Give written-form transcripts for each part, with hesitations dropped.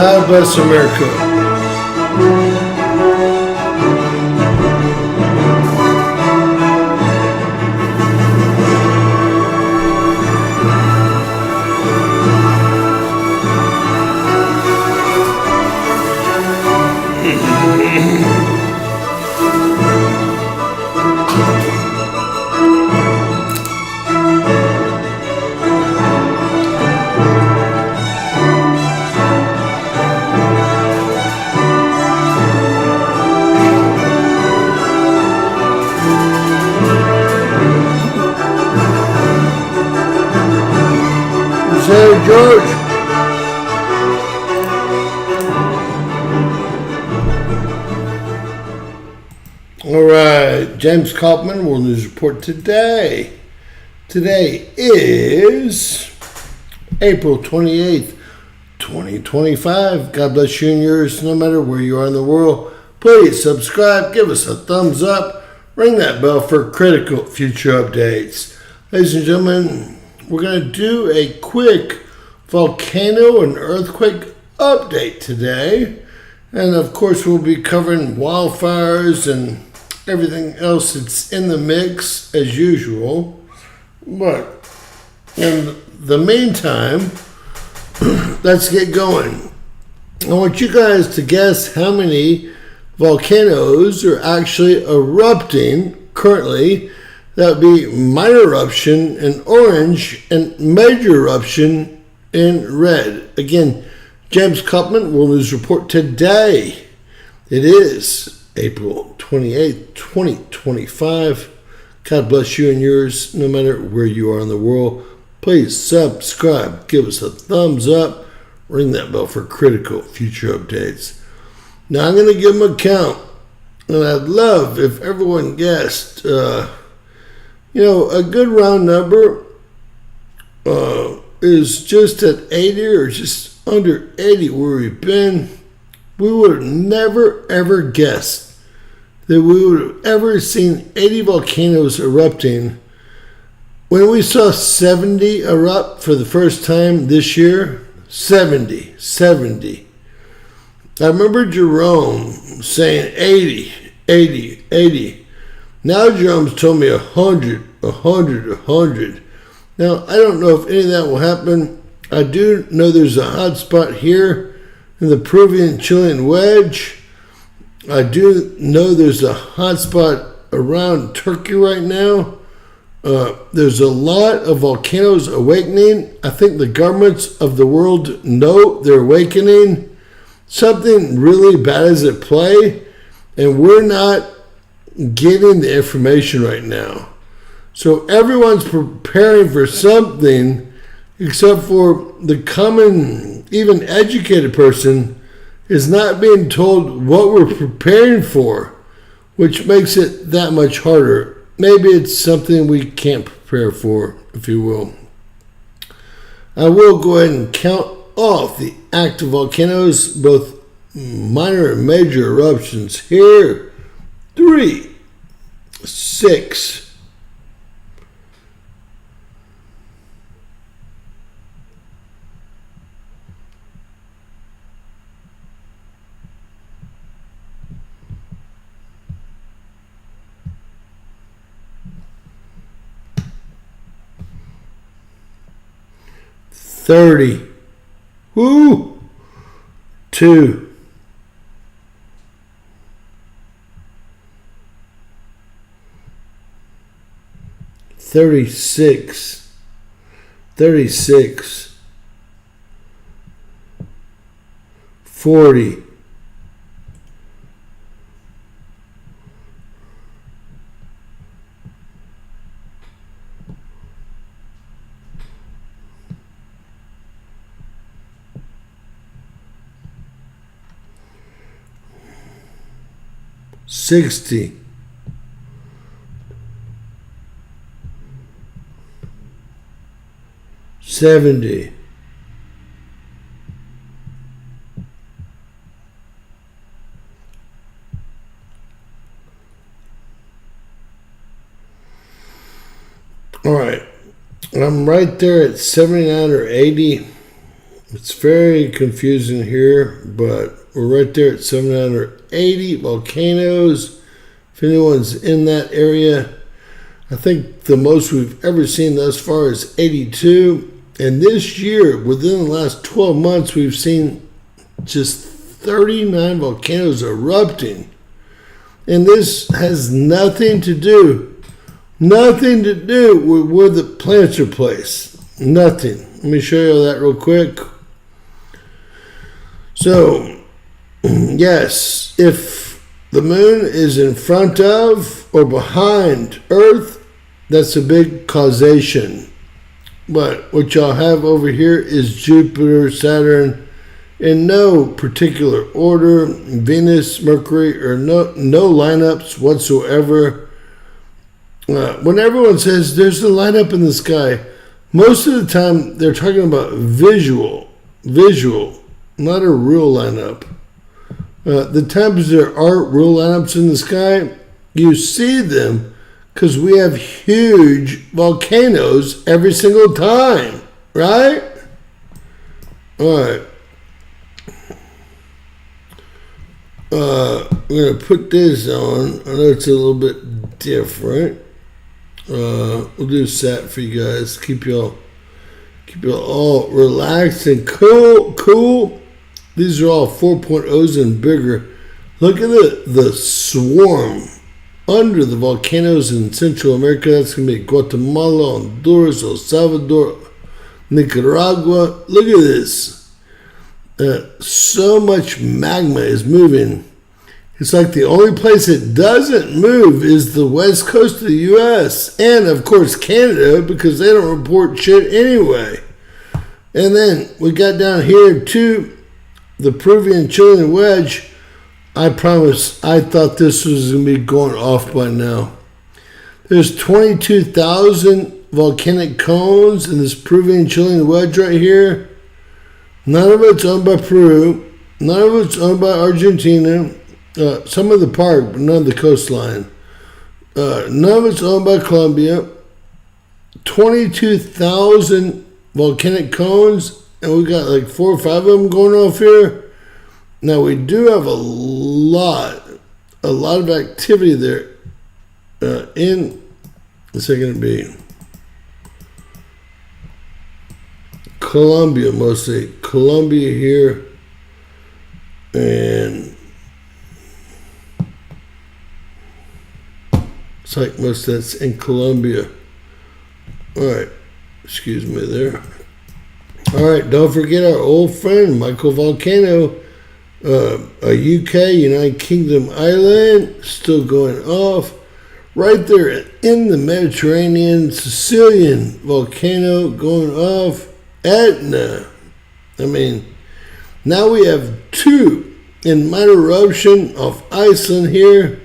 God bless America. Say, George. All right, James Kaufman, World News Report today. Today is April 28th, 2025. God bless you and yours, no matter where you are in the world. Please subscribe, give us a thumbs up, ring that bell for critical future updates. Ladies and gentlemen, we're going to do a quick volcano and earthquake update today. And of course, we'll be covering wildfires and everything else that's in the mix as usual. But in the meantime, let's get going. I want you guys to guess how many volcanoes are actually erupting currently. That would be minor eruption in orange and major eruption in red. Again, James Kaufman, World News Report today. It is April 28th, 2025. God bless you and yours, no matter where you are in the world. Please subscribe, give us a thumbs up, ring that bell for critical future updates. Now I'm going to give them a count, and I'd love if everyone guessed. A good round number is just at 80 or just under 80 where we've been. We would have never, ever guessed that we would have ever seen 80 volcanoes erupting. When we saw 70 erupt for the first time this year, 70. I remember Jerome saying 80. Now Jerome's told me 100. Now, I don't know if any of that will happen. I do know there's a hot spot here in the Peruvian-Chilean wedge. I do know there's a hot spot around Turkey right now. There's a lot of volcanoes awakening. I think the governments of the world know they're awakening. Something really bad is at play, and we're not getting the information right now. So everyone's preparing for something, except for the common, even educated person is not being told what we're preparing for, which makes it that much harder. Maybe it's something we can't prepare for, if you will. I will go ahead and count off the active volcanoes, both minor and major eruptions here. 3, 6, 30. 2. 36. 40. 60. 70. 'All right. I'm right there at 79 or 80. It's very confusing here, but we're right there at 780 volcanoes. If anyone's in that area, I think the most we've ever seen thus far is 82. And this year, within the last 12 months, we've seen just 39 volcanoes erupting. And this has nothing to do with where the planets are placed. Nothing. Let me show you that real quick. So, yes, if the moon is in front of or behind Earth, that's a big causation. But what y'all have over here is Jupiter, Saturn, in no particular order, Venus, Mercury, or no lineups whatsoever. When everyone says there's a lineup in the sky, most of the time they're talking about visual, not a real lineup. The times there are real lineups in the sky, you see them because we have huge volcanoes every single time, right? All right. I'm going to put this on. I know it's a little bit different. We'll do sat for you guys. Keep y'all all relaxed and cool. These are all 4.0s and bigger. Look at the swarm under the volcanoes in Central America. That's going to be Guatemala, Honduras, El Salvador, Nicaragua. Look at this. So much magma is moving. It's like the only place it doesn't move is the west coast of the U.S. and, of course, Canada, because they don't report shit anyway. And then we got down here to the Peruvian-Chilean wedge. I promise, I thought this was going to be going off by now. There's 22,000 volcanic cones in this Peruvian-Chilean wedge right here. None of it's owned by Peru. None of it's owned by Argentina. Some of the park, but none of the coastline. None of it's owned by Colombia. 22,000 volcanic cones, and we got like 4 or 5 of them going off here. Now we do have a lot of activity there. In what's that going to be? Colombia mostly. Colombia here, and it's like most of that's in Colombia. All right, excuse me there. All right, don't forget our old friend Michael Volcano, a UK, United Kingdom island, still going off. Right there in the Mediterranean, Sicilian volcano going off. Etna. I mean, now we have 2 in minor eruption off Iceland here.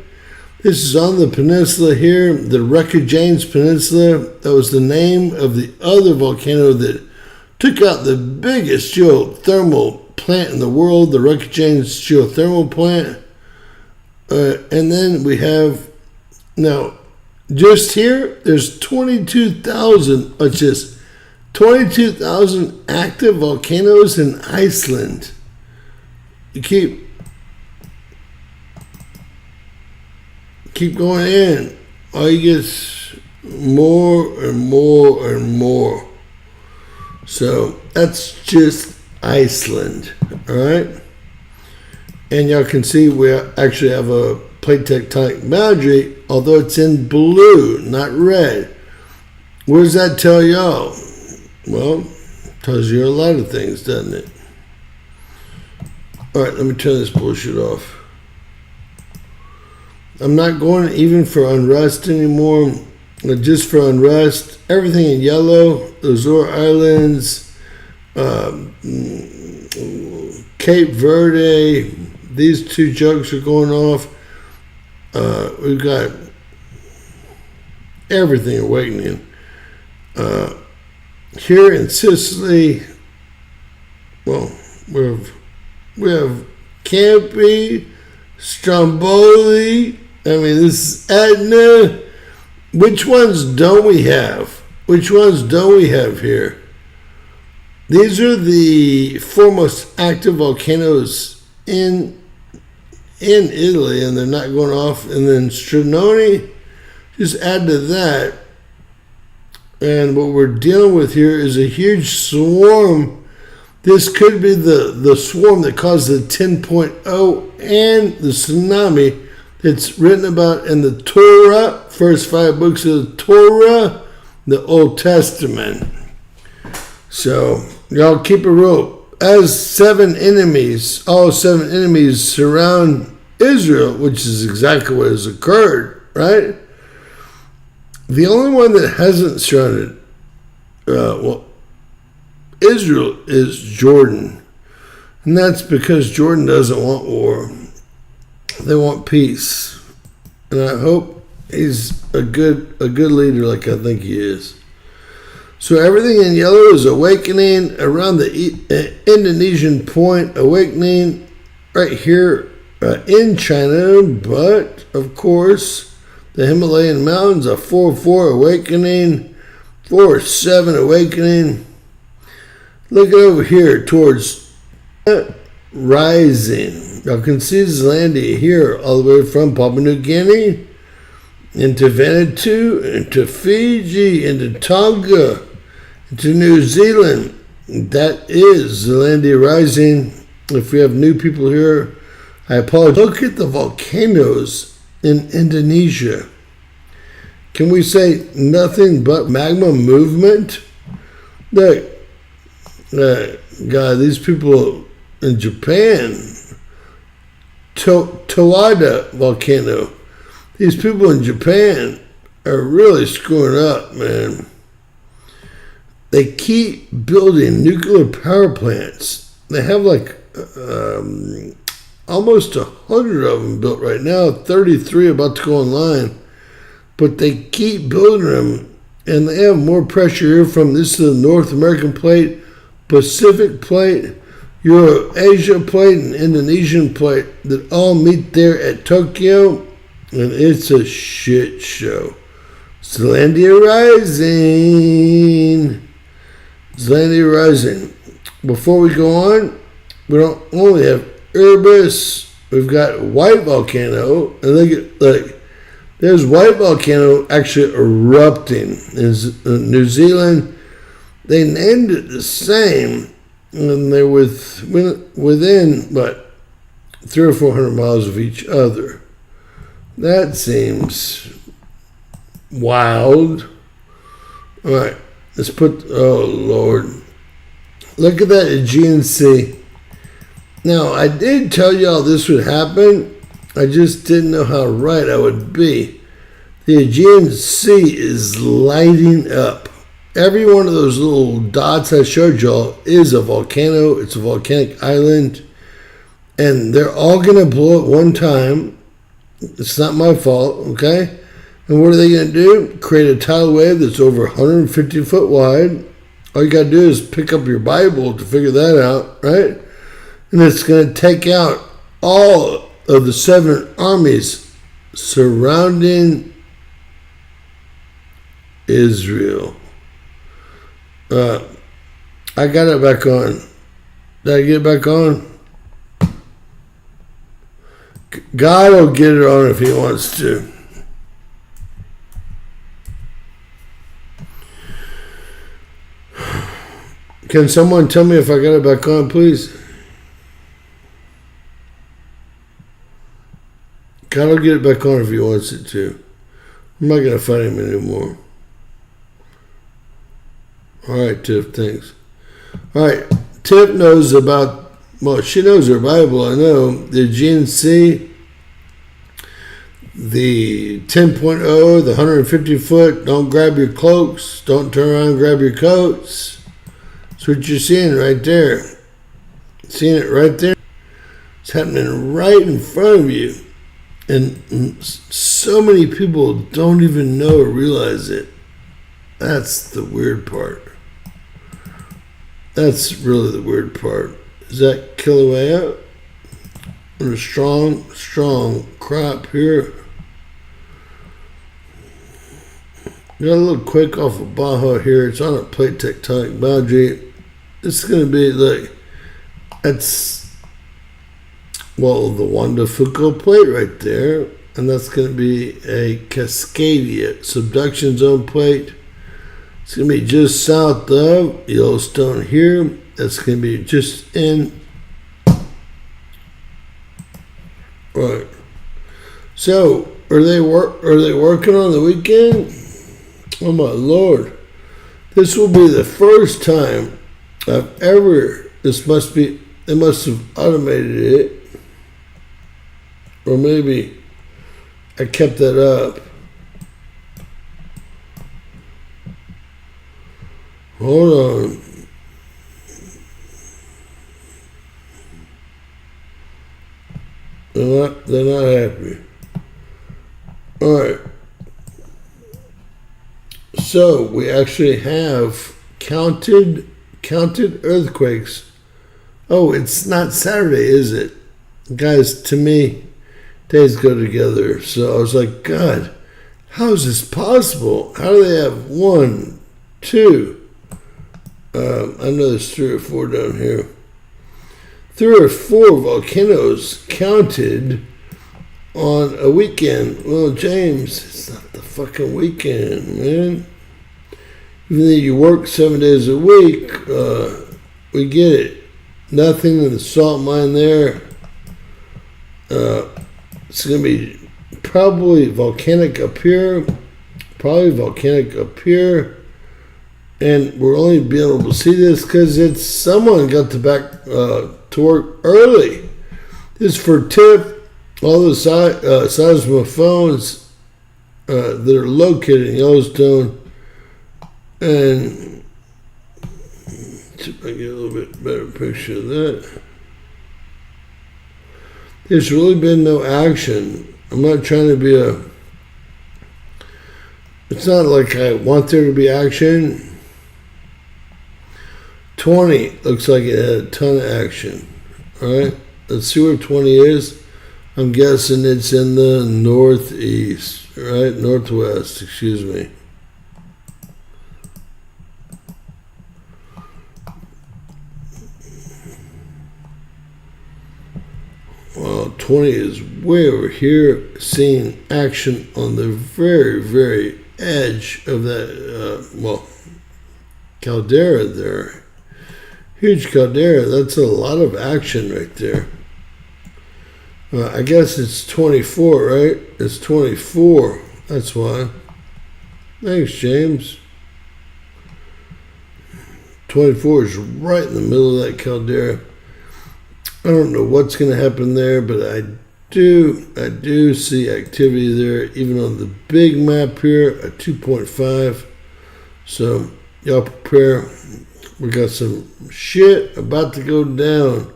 This is on the peninsula here, the Reykjanes Peninsula. That was the name of the other volcano that took out the biggest geothermal plant in the world, the Reykjanes geothermal plant. And then we have, now, just here, there's 22,000 active volcanoes in Iceland. You keep going in. All you get is more and more and more. So that's just Iceland, all right? And y'all can see we actually have a plate tectonic boundary, although it's in blue, not red. What does that tell y'all? Well, it tells you a lot of things, doesn't it? All right, let me turn this bullshit off. I'm not going even for unrest anymore. Just for unrest. Everything in yellow. The Azore Islands, Cape Verde. These 2 jugs are going off. We've got everything awakening. Here in Sicily, well, we have Campi, Stromboli. I mean, this is Etna. Which ones don't we have? Which ones don't we have here? These are the four most active volcanoes in Italy, and they're not going off. And then Strenoni, just add to that. And what we're dealing with here is a huge swarm. This could be the swarm that caused the 10.0 and the tsunami that's written about in the Torah, first 5 books of the Torah, the Old Testament. So, y'all keep it real. As all 7 enemies surround Israel, which is exactly what has occurred, right? The only one that hasn't surrounded, Israel is Jordan. And that's because Jordan doesn't want war. They want peace. And I hope he's a good leader like I think he is. So everything in yellow is awakening around the Indonesian point, awakening right here in China. But, of course, the Himalayan mountains are 4-4 awakening, 4-7 awakening. Look over here towards rising. Y'all can see Zealandia here all the way from Papua New Guinea into Vanuatu, into Fiji, into Tonga, into New Zealand. That is Zealandia rising. If we have new people here, I apologize. Look at the volcanoes in Indonesia. Can we say nothing but magma movement? Look, God, these people in Japan, Towada volcano, these people in Japan are really screwing up, man. They keep building nuclear power plants. They have like almost 100 of them built right now, 33 about to go online. But they keep building them, and they have more pressure here from this is the North American plate, Pacific plate, Euro-Asia plate, and Indonesian plate that all meet there at Tokyo, and it's a shit show. Zealandia rising. Zealandia rising. Before we go on, we don't only have Erebus, we've got White Volcano, and look, there's White Volcano actually erupting in New Zealand. They named it the same, and they're within, 300 or 400 miles of each other. That seems wild. All right, let's oh, Lord. Look at that Aegean Sea. Now, I did tell y'all this would happen. I just didn't know how right I would be. The Aegean Sea is lighting up. Every one of those little dots I showed y'all is a volcano. It's a volcanic island. And they're all going to blow at one time. It's not my fault, okay? And what are they going to do? Create a tidal wave that's over 150 foot wide. All you got to do is pick up your Bible to figure that out, right? And it's going to take out all of the 7 armies surrounding Israel. I got it back on. Did I get it back on? God will get it on if he wants to. Can someone tell me if I got it back on, please? God will get it back on if he wants it to. I'm not going to fight him anymore. All right, Tiff, thanks. All right, Tiff knows about, she knows her Bible, I know. The Aegean Sea, the 10.0, the 150 foot, don't grab your cloaks, don't turn around and grab your coats. That's what you're seeing right there. Seeing it right there. It's happening right in front of you. And so many people don't even know or realize it. That's the weird part. That's really the weird part. Is that Kilauea? And a strong crop here. Got a little quake off of Baja here. It's on a plate tectonic boundary. It's going to be like, that's, well, the Juan de Fuca plate right there. And that's going to be a Cascadia subduction zone plate. It's going to be just south of Yellowstone here. That's going to be just in. Right. So, are they working on the weekend? Oh my Lord. This will be the first time I've ever, they must have automated it. Or maybe I kept that up. Hold on. They're not happy. All right. So we actually have counted earthquakes. Oh, it's not Saturday, is it? Guys, to me, days go together. So I was like, God, how is this possible? How do they have 1, 2? I know there's 3 or 4 down here. 3 or 4 volcanoes counted on a weekend. Well, James, it's not the fucking weekend, man. Even though you work 7 days a week, we get it. Nothing in the salt mine there. It's going to be probably volcanic up here. And we're only being able to see this because someone got to work early. This is for tip. All the seismophones that are located in Yellowstone. And see if I get a little bit better picture of that. There's really been no action. I'm not trying to be it's not like I want there to be action. 20 looks like it had a ton of action. Alright, let's see where 20 is. I'm guessing it's in the northeast, right? Northwest, excuse me. Well, 20 is way over here, seeing action on the very, very edge of that, caldera there. Huge caldera. That's a lot of action right there. I guess it's 24, right? It's 24. That's why. Thanks, James. 24 is right in the middle of that caldera. I don't know what's going to happen there, but I do see activity there, even on the big map here at 2.5. So y'all prepare. We got some shit about to go down.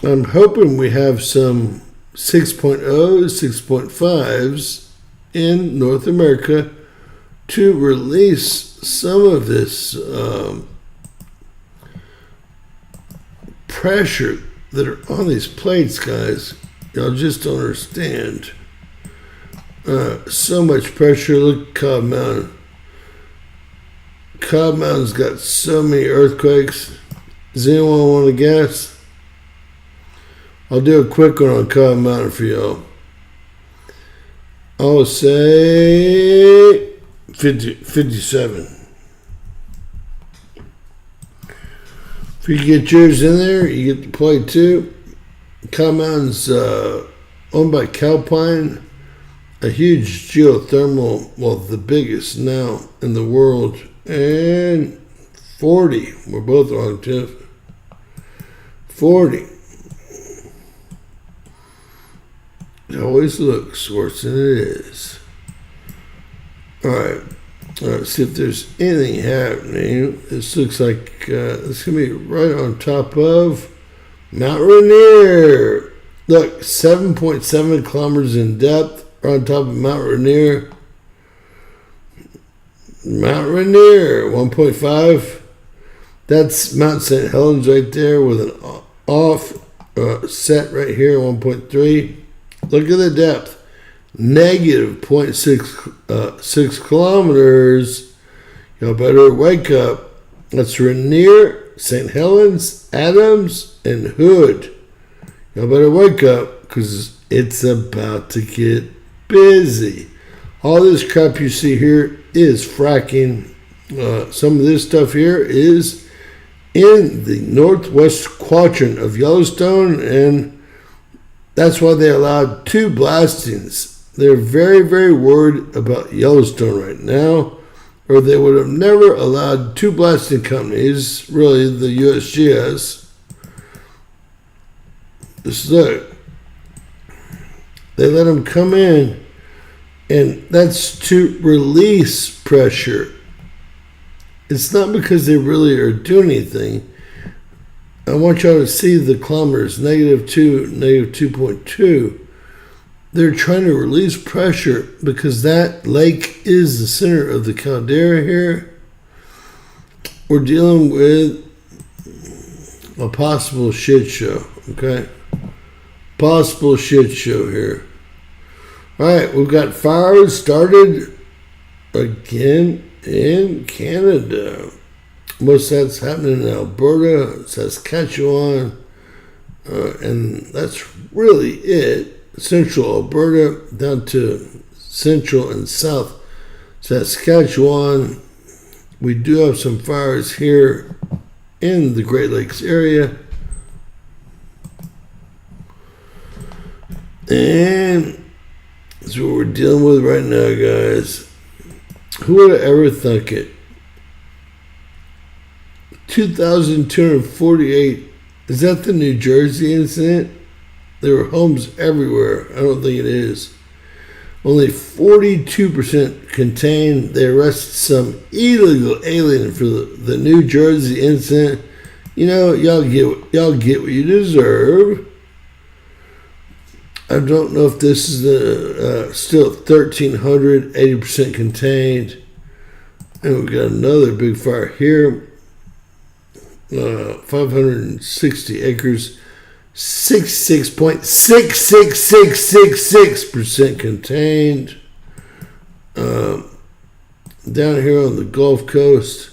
I'm hoping we have some 6.0, 6.5s in North America to release some of this pressure that are on these plates, guys. Y'all just don't understand. So much pressure. Look at Cobb Mountain. Cobb Mountain's got so many earthquakes. Does anyone want to guess? I'll do a quick one on Cobb Mountain for y'all. I'll say 57. If you get yours in there, you get to play too. Cobb Mountain's owned by Calpine, a huge geothermal, well, the biggest now in the world. And 40. We're both wrong, Tiff. 40. It always looks worse than it is. Alright. Let's see if there's anything happening. This looks like it's going to be right on top of Mount Rainier. Look, 7.7 kilometers in depth on top of Mount Rainier. Mount Rainier, 1.5. That's Mount St. Helens right there with an off set right here, 1.3. Look at the depth. Negative 0.6 kilometers. Y'all better wake up. That's Rainier, St. Helens, Adams, and Hood. Y'all better wake up because it's about to get busy. All this crap you see here is fracking. Some of this stuff here is in the northwest quadrant of Yellowstone, and that's why they allowed 2 blastings. They're very, very worried about Yellowstone right now, or they would have never allowed 2 blasting companies, really the USGS. Just look. They let them come in, and that's to release pressure. It's not because they really are doing anything. I want y'all to see the kilometers, -2, -2.2. They're trying to release pressure because that lake is the center of the caldera here. We're dealing with a possible shit show, okay? Possible shit show here. All right, we've got fires started again in Canada. Most of that's happening in Alberta, Saskatchewan, and that's really it. Central Alberta down to central and south Saskatchewan. We do have some fires here in the Great Lakes area. And that's what we're dealing with right now, guys. Who would have ever thunk it? 2,248. Is that the New Jersey incident? There were homes everywhere. I don't think it is. Only 42% contained. They arrested some illegal alien for the New Jersey incident. You know, y'all get what you deserve. I don't know if this is still 1,300, 80% contained. And we got another big fire here. 560 acres, 66.66666% contained. Down here on the Gulf Coast,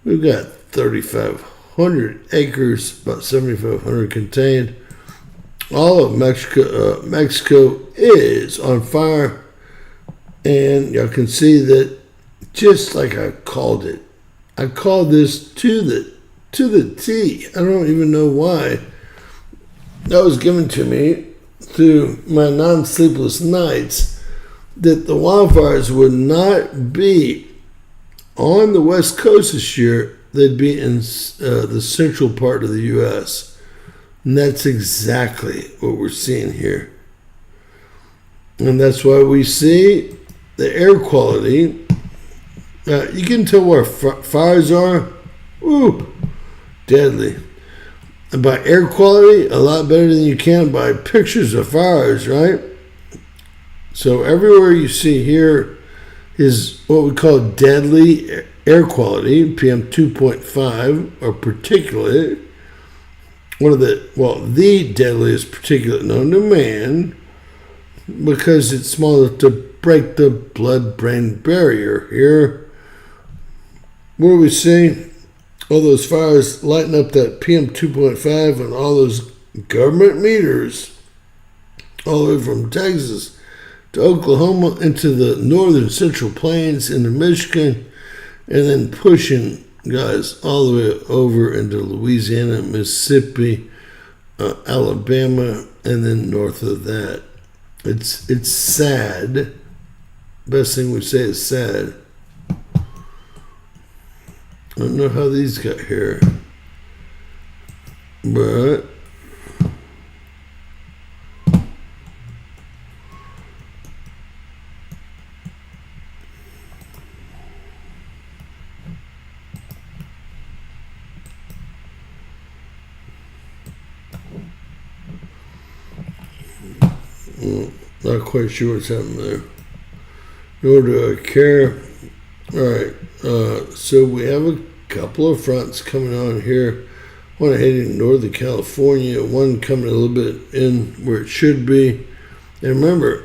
we've got 3,500 acres, about 7,500 contained. All of Mexico is on fire, and y'all can see that just like I called it. I called this to the T. I don't even know why. That was given to me through my non-sleepless nights, that the wildfires would not be on the West Coast this year. They'd be in the central part of the U.S., and that's exactly what we're seeing here. And that's why we see the air quality. You can tell where fires are. Ooh, deadly. And by air quality, a lot better than you can by pictures of fires, right? So everywhere you see here is what we call deadly air quality, PM 2.5, or particulate. The deadliest particulate known to man, because it's small enough to break the blood-brain barrier here. What do we see? All those fires lighting up that PM 2.5 on all those government meters, all the way from Texas to Oklahoma into the northern central plains into Michigan, and then pushing, guys, all the way over into Louisiana, Mississippi, Alabama, and then north of that. It's sad. Best thing we say is sad. I don't know how these got here, but not quite sure what's happening there. Nor do I care. All right, so we have a couple of fronts coming on here. One heading north of California, one coming a little bit in where it should be. And remember,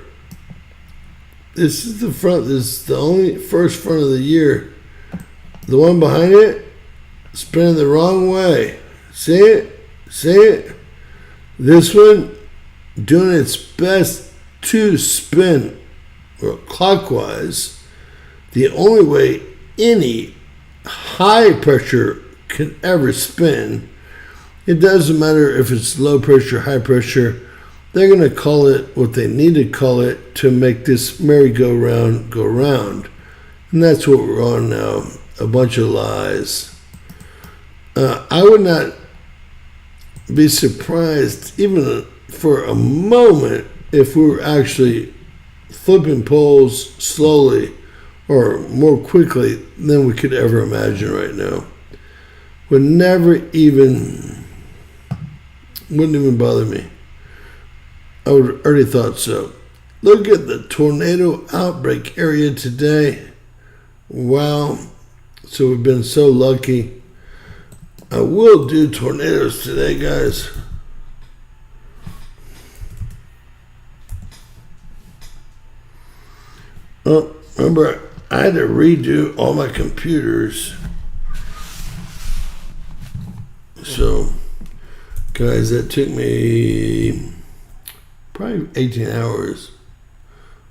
this is the front. This is the only first front of the year. The one behind it spinning the wrong way. See it? See it? This one doing its best to spin clockwise. The only way any high pressure can ever spin. It doesn't matter if it's low pressure, high pressure. They're going to call it what they need to call it to make this merry-go-round go round. And that's what we're on now. A bunch of lies. I would not be surprised even for a moment if we were actually flipping poles slowly or more quickly than we could ever imagine right now. Wouldn't even bother me. I would already thought so. Look at the tornado outbreak area today. Wow. So we've been so lucky. I will do tornadoes today, guys. Oh, remember, I had to redo all my computers. So, guys, that took me probably 18 hours.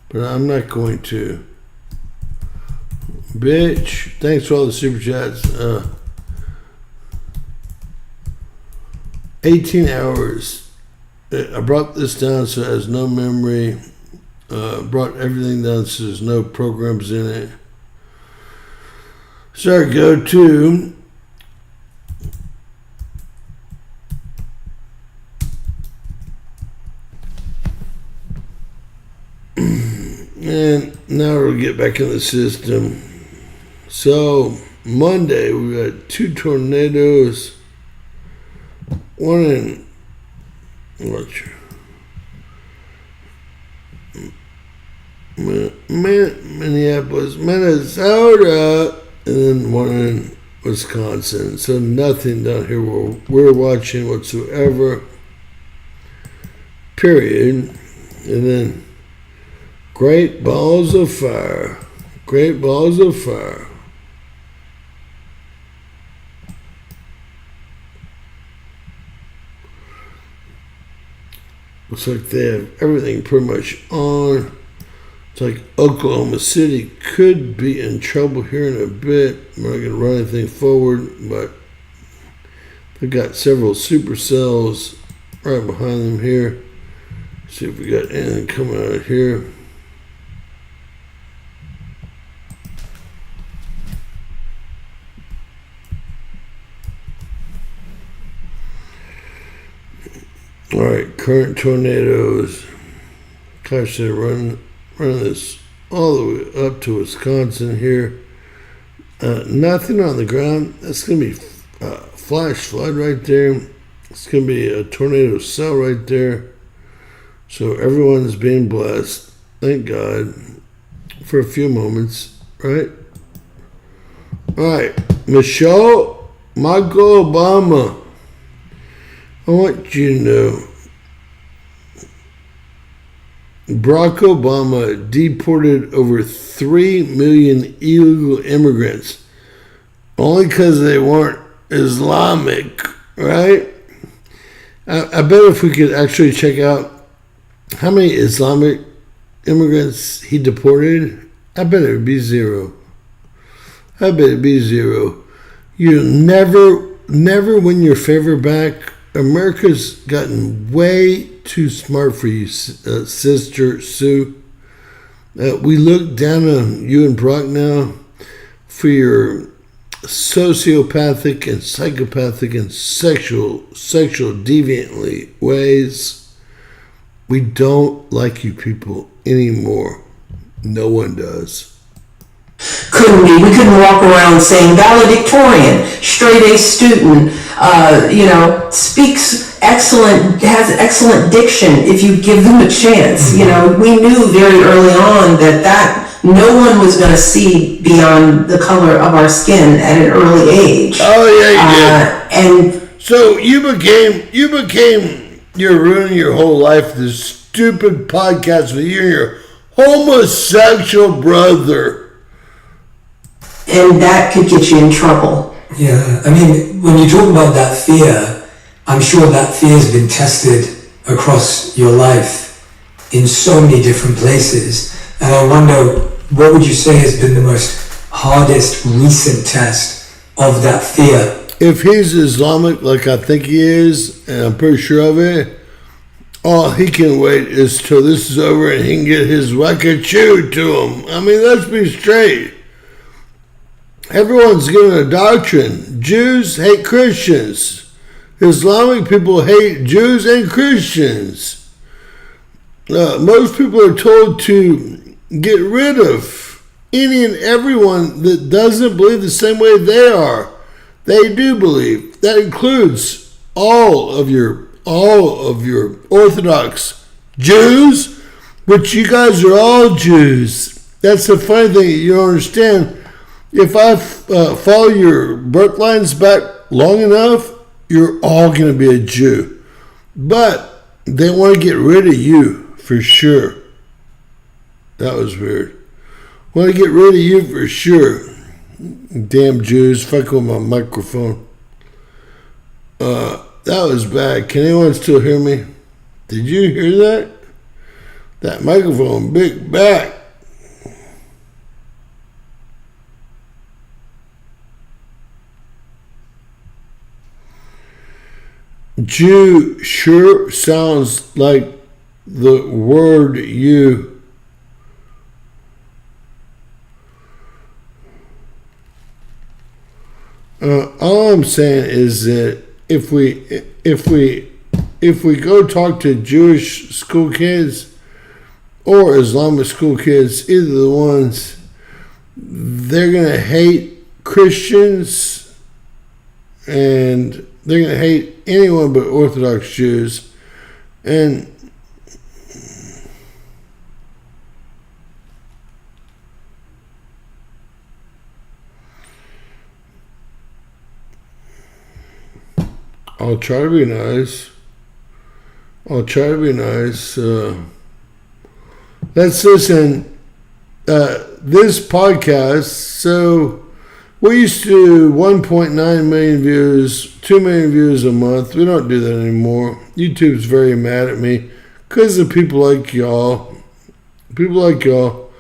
But I'm not going to. Bitch, thanks for all the super chats. 18 hours. I brought this down so it has no memory. Brought everything down so there's no programs in it. So I go to and now we'll get back in the system. So Monday we got 2 tornadoes. One in Minneapolis, Minnesota, and then one in Wisconsin. So nothing down here where we're watching whatsoever. Period. And then great balls of fire. Great balls of fire. Looks like they have everything pretty much on. It's like Oklahoma City could be in trouble here in a bit. We're not going to run anything forward, but they've got several supercells right behind them here. See if we got anything coming out of here. All right, current tornadoes. Gosh, they're running this all the way up to Wisconsin here. Nothing on the ground. That's going to be flash flood right there. It's going to be a tornado cell right there. So everyone's being blessed. Thank God for a few moments, right? All right, Michelle, Michael Obama. I want you to know Barack Obama deported over 3 million illegal immigrants only because they weren't Islamic, right? I bet if we could actually check out how many Islamic immigrants he deported, I bet it would be 0. I bet it'd be 0. You never win your favor back. America's gotten way too smart for you, Sister Sue. We look down on you and Brock now for your sociopathic and psychopathic and sexual deviantly ways. We don't like you people anymore. No one does. Couldn't we? We couldn't walk around saying valedictorian, straight A student, speaks excellent, has excellent diction if you give them a chance. You know, we knew very early on that no one was going to see beyond the color of our skin at an early age. Oh yeah, you did. And so you're ruining your whole life. This stupid podcast with you and your homosexual brother. And that could get you in trouble Yeah, I mean, when you talk about that fear, I'm sure that fear has been tested across your life in so many different places. And I wonder, what would you say has been the most hardest recent test of that fear? If he's Islamic, like I think he is, and I'm pretty sure of it, all he can wait is till this is over and he can get his whacker chewed to him. I mean, let's be straight. Everyone's given a doctrine. Jews hate Christians. Islamic people hate Jews and Christians. Most people are told to get rid of any and everyone that doesn't believe the same way they are. They do believe. That includes all of your Orthodox Jews, which you guys are all Jews. That's the funny thing you don't understand. If I follow your birth lines back long enough, you're all going to be a Jew. But they want to get rid of you for sure. That was weird. Want to get rid of you for sure. Damn Jews, fuck with my microphone. That was bad. Can anyone still hear me? Did you hear that? That microphone, big back. Jew sure sounds like the word you. All I'm saying is that if we go talk to Jewish school kids or Islamic school kids, either the ones, they're gonna hate Christians and they're gonna hate anyone but Orthodox Jews. And I'll try to be nice. Let's listen. This podcast, so we used to do 1.9 million views, 2 million views a month. We don't do that anymore. YouTube's very mad at me because of people like y'all. People like y'all.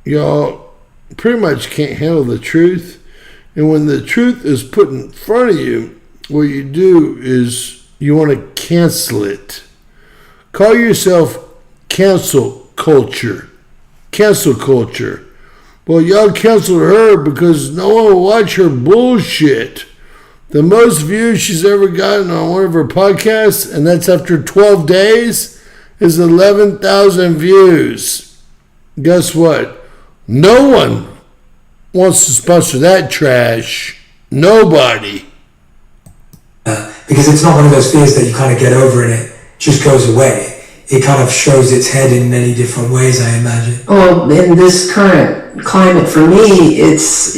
Y'all pretty much can't handle the truth. And when the truth is put in front of you, what you do is you want to cancel it. Call yourself cancel culture. Cancel culture. Well, y'all canceled her because no one will watch her bullshit. The most views she's ever gotten on one of her podcasts, and that's after 12 days, is 11,000 views. Guess what? No one wants to sponsor that trash. Nobody. Because it's not one of those fears that you kind of get over and it just goes away. It kind of shows its head in many different ways, I imagine. Well, in this current climate for me, it's,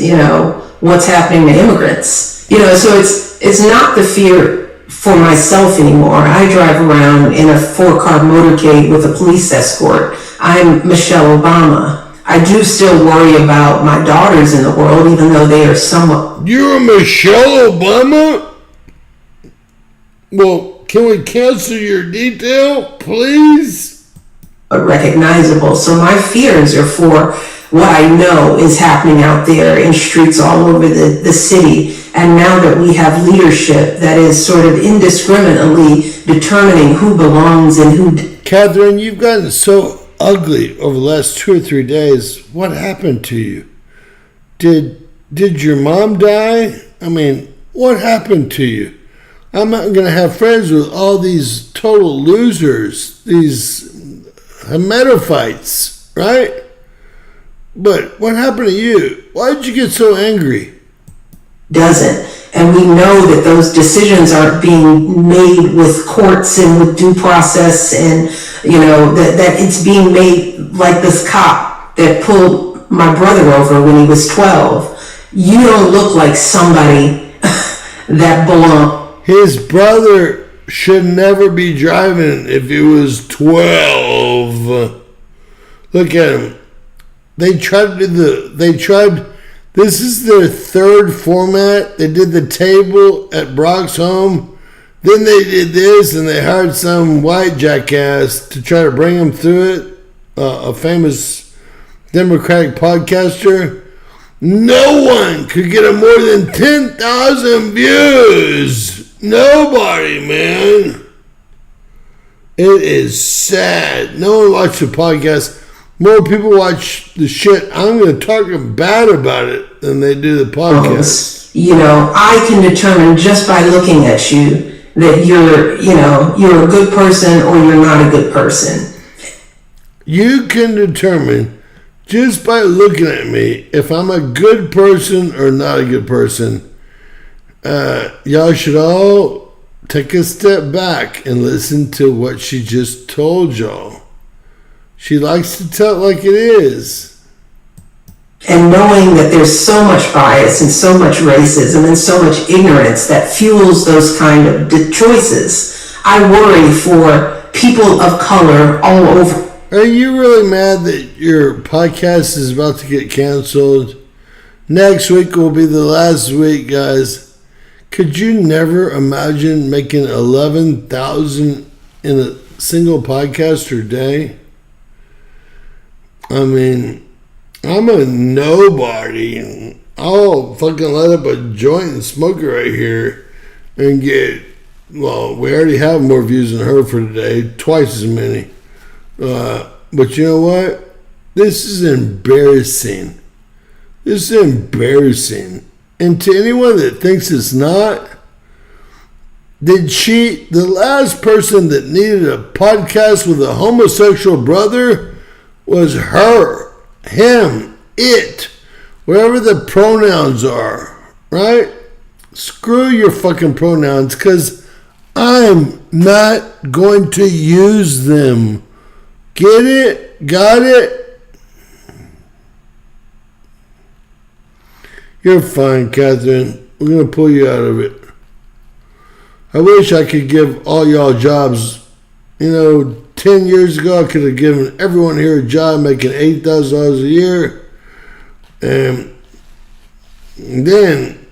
what's happening to immigrants. So it's not the fear for myself anymore. I drive around in a 4-car motorcade with a police escort. I'm Michelle Obama. I do still worry about my daughters in the world, even though they are somewhat... You're Michelle Obama? Well, can we cancel your detail, please? Recognizable. So my fears are for what I know is happening out there in streets all over the city. And now that we have leadership that is sort of indiscriminately determining who belongs and who... Catherine, you've gotten so ugly over the last 2 or 3 days. What happened to you? Did your mom die? I mean, what happened to you? I'm not going to have friends with all these total losers, these hematophytes, right? But what happened to you? Why did you get so angry? Doesn't. And we know that those decisions aren't being made with courts and with due process and, that it's being made like this cop that pulled my brother over when he was 12. You don't look like somebody that belongs. His brother should never be driving if he was 12. Look at him. They tried This is their third format. They did the table at Brock's home. Then they did this, and they hired some white jackass to try to bring him through it, a famous Democratic podcaster. No one could get him more than 10,000 views. Nobody, man. It is sad. No one watched the podcast. More people watch the shit I'm going to talk bad about it than they do the podcast. I can determine just by looking at you that you're a good person or you're not a good person. You can determine just by looking at me if I'm a good person or not a good person. Y'all should all take a step back and listen to what she just told y'all. She likes to tell it like it is. And knowing that there's so much bias and so much racism and so much ignorance that fuels those kind of choices, I worry for people of color all over. Are you really mad that your podcast is about to get canceled? Next week will be the last week, guys. Could you never imagine making 11,000 in a single podcast per day? I mean, I'm a nobody. I'll fucking light up a joint and smoke it right here and get, well, we already have more views than her for today, twice as many. But you know what? This is embarrassing. This is embarrassing. And to anyone that thinks it's not, the last person that needed a podcast with a homosexual brother was her, him, it, wherever the pronouns are, right? Screw your fucking pronouns, because I'm not going to use them. Get it? Got it? You're fine, Catherine. We're going to pull you out of it. I wish I could give all y'all jobs. 10 years ago, I could have given everyone here a job making $8,000 a year. And then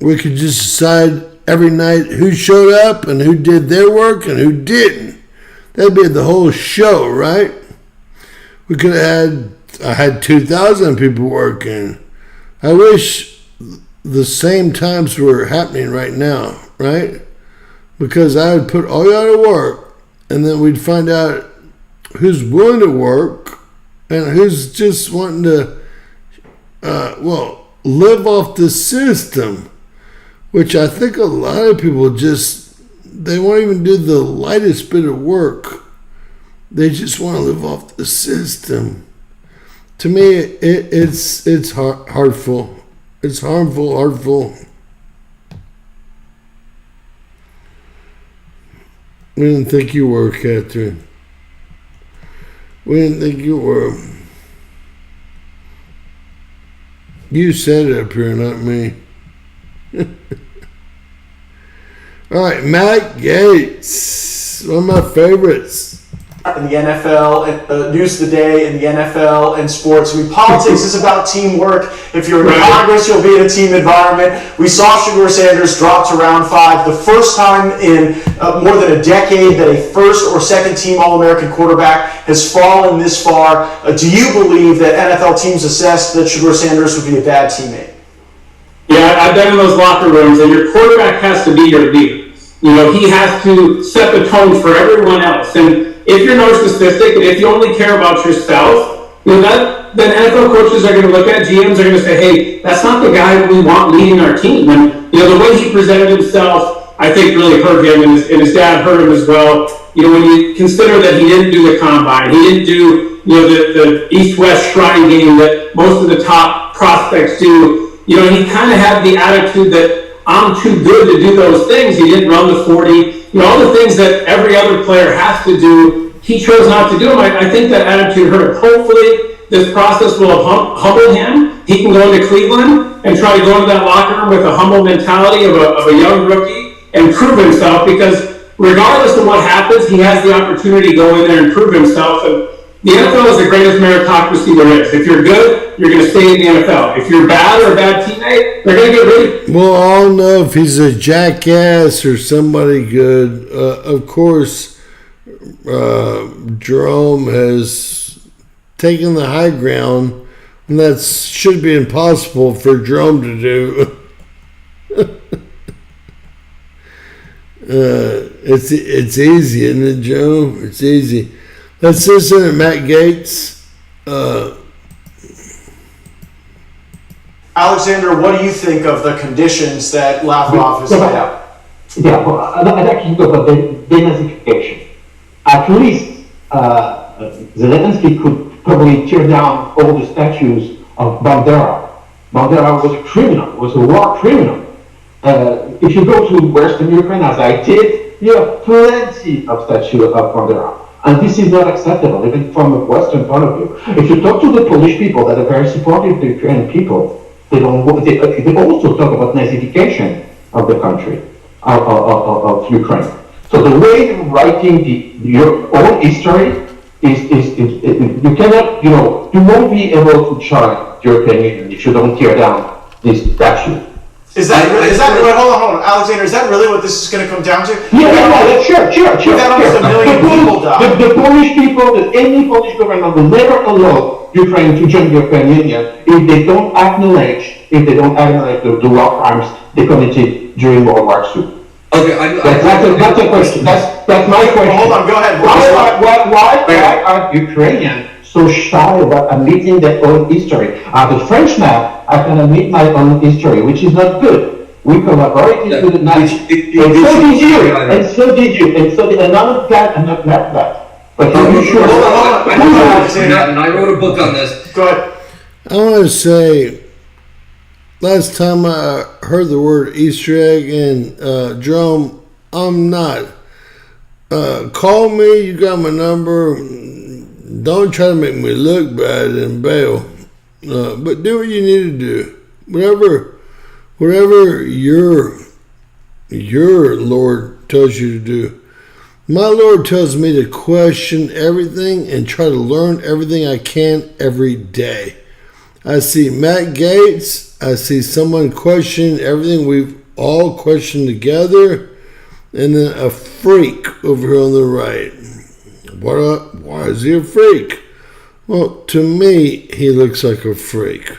we could just decide every night who showed up and who did their work and who didn't. That'd be the whole show, right? We could have I had 2,000 people working. I wish the same times were happening right now, right? Because I would put all y'all to work, and then we'd find out who's willing to work and who's just wanting to, live off the system, which I think a lot of people they won't even do the lightest bit of work. They just want to live off the system. To me, it's hurtful. It's harmful. We didn't think you were, Catherine. We didn't think you were. You said it up here, not me. All right, Matt Gaetz, one of my favorites. In the NFL, news of the day in the NFL and sports. Politics is about teamwork. If you're in Congress, you'll be in a team environment. We saw Shedeur Sanders drop to round 5, the first time in more than a decade that a first or second team All-American quarterback has fallen this far. Do you believe that NFL teams assess that Shedeur Sanders would be a bad teammate? Yeah, I've been in those locker rooms, and your quarterback has to be your leader. He has to set the tone for everyone else. And if you're narcissistic and if you only care about yourself, then NFL coaches are going to look at, GMs are going to say, hey, that's not the guy we want leading our team. And, the way he presented himself, I think really hurt him, and his dad hurt him as well. When you consider that he didn't do the combine, he didn't do, the East-West Shrine game that most of the top prospects do, he kind of had the attitude that I'm too good to do those things. He didn't run the 40. All the things that every other player has to do, he chose not to do them. I think that attitude hurt him. Hopefully, this process will have humbled him. He can go into Cleveland and try to go into that locker room with a humble mentality of a young rookie and prove himself, because regardless of what happens, he has the opportunity to go in there and prove himself. And The NFL is the greatest meritocracy there is. If you're good, you're going to stay in the NFL. If you're bad or a bad teammate, they're going to get rid of you. We'll all know if he's a jackass or somebody good. Of course, Jerome has taken the high ground, and that should be impossible for Jerome to do. It's easy, isn't it, Joe? It's easy. Let's listen to Matt Gaetz. Alexander, what do you think of the conditions that Lavrov has laid out? Yeah, well, I'd actually talk about denazification. At least Zelensky could probably tear down all the statues of Bandera. Bandera was a criminal, was a war criminal. If you go to Western Ukraine, as I did, you have plenty of statues of Bandera. And this is not acceptable, even from a Western point of view. If you talk to the Polish people that are very supportive of the Ukrainian people, they also talk about Nazification of the country, of Ukraine. So the way you're writing your own history is you cannot, you won't be able to chart the European Union if you don't tear down this statue. Wait, hold on, Alexander, is that really what this is going to come down to? Yeah, sure. We've had almost a million people die. The Polish people, any Polish government will never allow Ukraine to join the European Union if they don't acknowledge the war crimes they committed during World War II. Okay, that's a question. That's my question. Hold on, go ahead. Why are Ukrainians so shy about admitting their own history? As a Frenchman, I can admit my own history, which is not good. We collaborated with the Nazis. And so did you. And I'm not glad that. But you sure? Hold on. I wrote a book on this. Go ahead. I want to say, last time I heard the word Easter egg, and Jerome, I'm not. Call me, you got my number. Don't try to make me look bad and bail. But do what you need to do. Whatever your Lord tells you to do. My Lord tells me to question everything and try to learn everything I can every day. I see Matt Gaetz. I see someone questioning everything we've all questioned together. And then a freak over here on the right. Why is he a freak? Well, to me, he looks like a freak.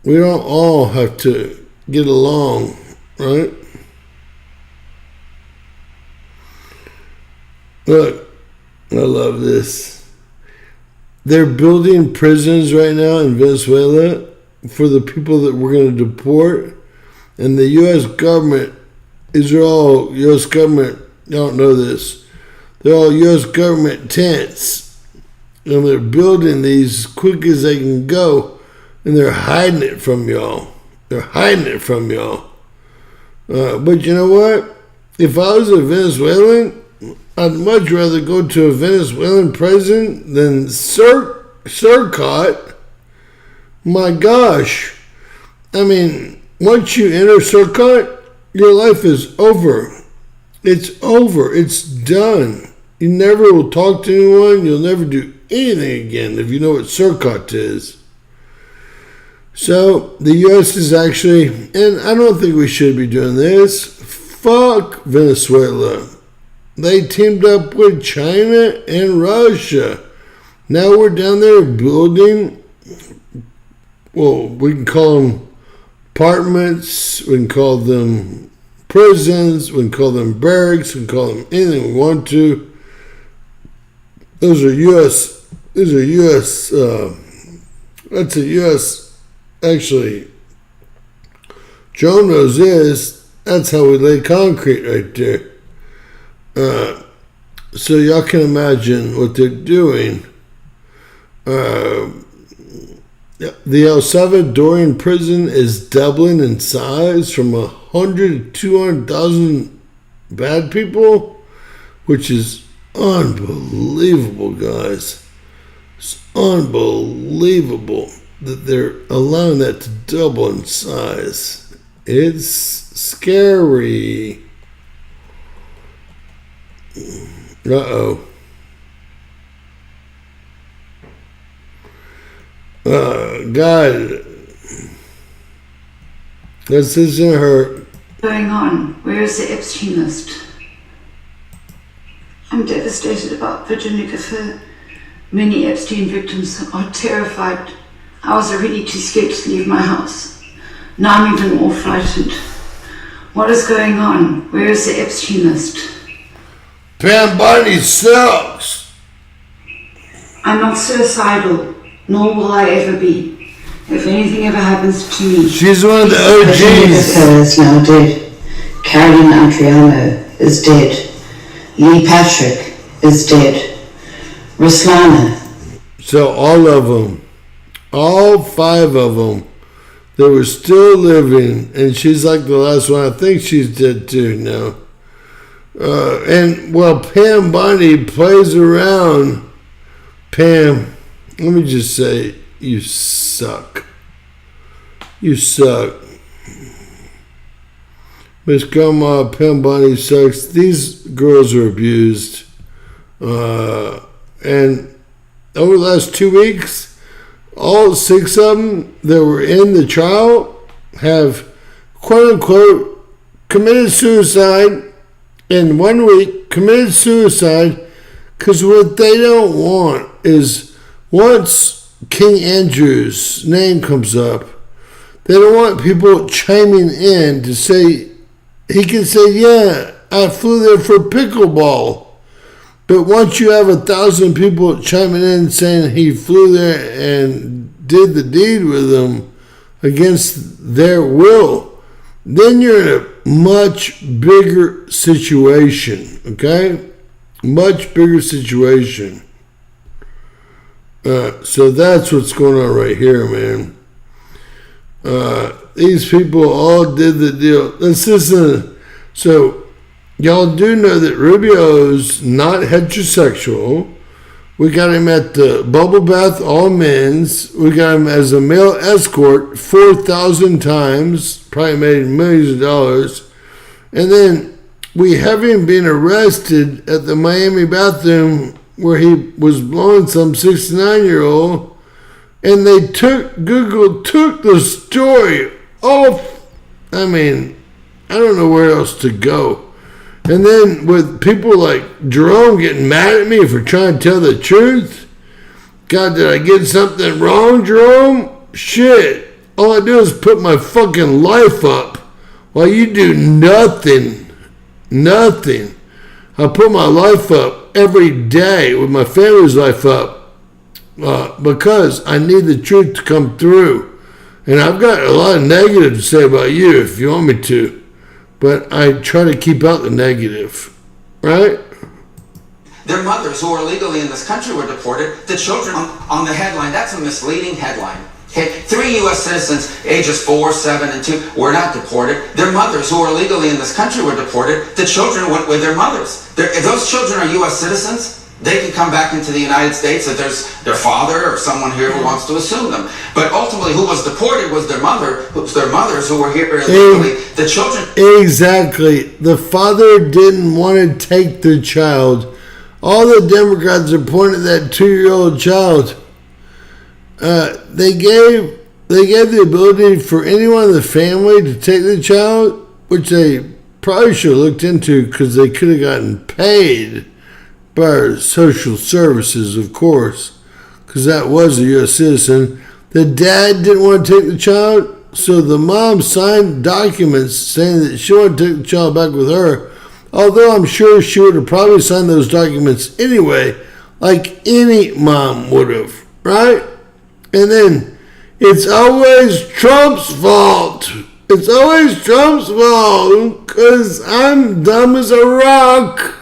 We don't all have to get along, right? Look, I love this. They're building prisons right now in Venezuela for the people that we're going to deport. And the U.S. government, U.S. government, y'all don't know this. They're all U.S. government tents. And they're building these quick as they can go. And they're hiding it from y'all. But you know what? If I was a Venezuelan, I'd much rather go to a Venezuelan prison than Surcot. My gosh. I mean, once you enter Surcot, your life is over. It's over. It's done. You never will talk to anyone. You'll never do anything again if you know what Surcot is. So, the U.S. is actually, and I don't think we should be doing this, fuck Venezuela. They teamed up with China and Russia. Now we're down there building, well, we can call them apartments, we can call them prisons, we can call them barracks, we can call them anything we want to. Those are U.S., that's a U.S., actually, Joe knows this, that's how we lay concrete right there. So y'all can imagine what they're doing. The El Salvadorian prison is doubling in size from 100 to 200,000 bad people, which is unbelievable, guys. It's unbelievable that they're allowing that to double in size. It's scary. Uh-oh. God. This isn't her. Going on? Where is the Epstein list? I'm devastated about Virginia Gifford. Many Epstein victims are terrified. I was already too scared to leave my house. Now I'm even more frightened. What is going on? Where is the Epstein list? Pam Bundy sucks. I'm not suicidal, nor will I ever be. If anything ever happens to me... She's one of the Virginia OGs. Gifford is now dead. Carolyn Andriano is dead. Lee Patrick is dead. Ruslana. So all of them, all 5 of them, they were still living, and she's like the last one. I think she's dead too now. And while Pam Bondi plays around, Pam, let me just say, you suck. You suck. Miss Grandma, Pam Bondi sucks. These girls are abused. And over the last 2 weeks, all 6 of them that were in the trial have, quote unquote, committed suicide in 1 week, committed suicide, because what they don't want is, once King Andrew's name comes up, they don't want people chiming in to say, he can say, yeah, I flew there for pickleball. But once you have 1,000 people chiming in saying he flew there and did the deed with them against their will, then you're in a much bigger situation, okay? Much bigger situation. So that's what's going on right here, man. These people all did the deal. This isn't... So, y'all do know that Rubio's not heterosexual. We got him at the Bubble Bath All Men's. We got him as a male escort 4,000 times. Probably made millions of dollars. And then we have him being arrested at the Miami bathroom where he was blowing some 69-year-old. And they Google took the story off. I mean, I don't know where else to go. And then with people like Jerome getting mad at me for trying to tell the truth. God, did I get something wrong, Jerome? Shit. All I do is put my fucking life up while you do nothing. Nothing. I put my life up every day with my family's life up because I need the truth to come through. And I've got a lot of negative to say about you if you want me to. But I try to keep out the negative, right? Their mothers who are legally in this country were deported. The children on the headline, that's a misleading headline. Okay, 3 U.S. citizens, ages 4, 7, and 2, were not deported. Their mothers who are legally in this country were deported. The children went with their mothers. If those children are U.S. citizens, they can come back into the United States if there's their father or someone here who wants to assume them. But ultimately, who was deported was their mothers who were here illegally. The children... Exactly. The father didn't want to take the child. All the Democrats are pointing at that 2-year-old child. They gave the ability for anyone in the family to take the child, which they probably should have looked into because they could have gotten paid by our social services, of course, because that was a U.S. citizen. The dad didn't want to take the child, so the mom signed documents saying that she wanted to take the child back with her, although I'm sure she would have probably signed those documents anyway, like any mom would have, right? And then, it's always Trump's fault. It's always Trump's fault, because I'm dumb as a rock.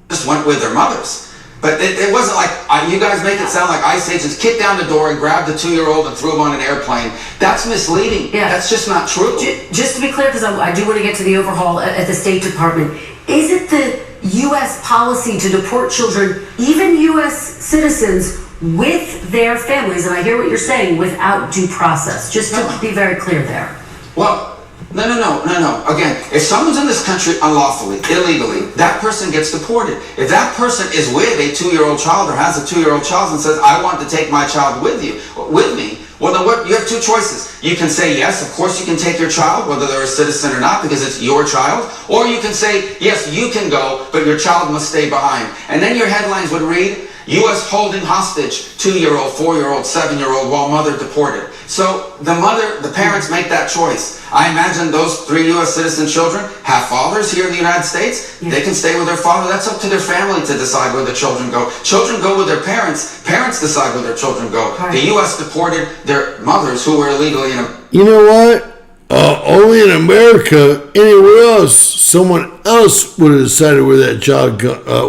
Just went with their mothers. But it wasn't like, you guys make it sound like ICE agents kicked down the door and grabbed the 2-year-old and threw him on an airplane. That's misleading. Yeah. That's just not true. Just to be clear, because I do want to get to the overhaul at the State Department, is it the U.S. policy to deport children, even U.S. citizens, with their families, and I hear what you're saying, without due process? Just to be very clear there. Well, No. Again, if someone's in this country unlawfully, illegally, that person gets deported. If that person is with a 2-year-old child or has a 2-year-old child and says, I want to take my child with me, well, then what? You have two choices. You can say, yes, of course you can take your child, whether they're a citizen or not, because it's your child. Or you can say, yes, you can go, but your child must stay behind. And then your headlines would read, U.S. holding hostage 2-year-old, 4-year-old, 7-year-old while mother deported. So the parents make that choice. I imagine those 3 U.S. citizen children have fathers here in the United States. They can stay with their father. That's up to their family to decide where the children go. Children go with their parents. Parents decide where their children go. Right. The U.S. deported their mothers who were illegally in a... You know what? Only in America, anywhere else, someone else would have decided where that child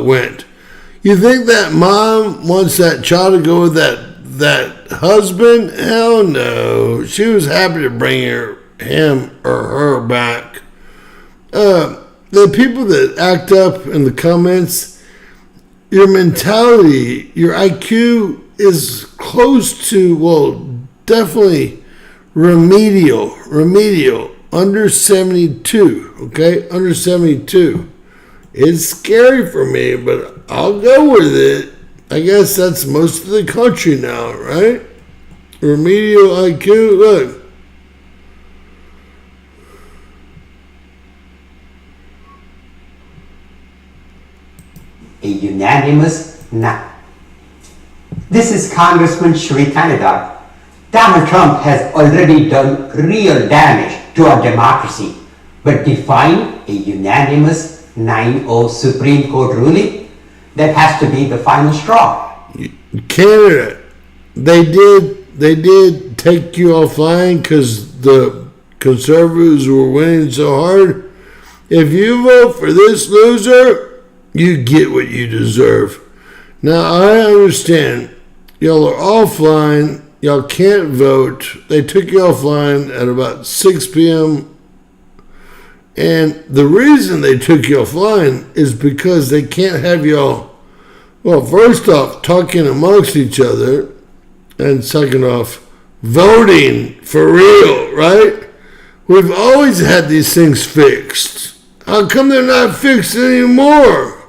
went. You think that mom wants that child to go with that husband? Hell no. She was happy to bring him or her back. The people that act up in the comments, your mentality, your IQ is close to, well, definitely remedial, under 72, okay? Under 72. It's scary for me, but I'll go with it. I guess that's most of the country now, right? Remedial IQ, look. A unanimous no. This is Congressman Shri Canada. Donald Trump has already done real damage to our democracy, but defying a unanimous 9-0 Supreme Court ruling, that has to be the final straw. Canada, they did take you offline because the conservatives were winning so hard. If you vote for this loser, you get what you deserve. Now, I understand. Y'all are offline. Y'all can't vote. They took you offline at about 6 p.m. And the reason they took you offline is because they can't have y'all, well, first off, talking amongst each other, and second off, voting for real, right? We've always had these things fixed. How come they're not fixed anymore?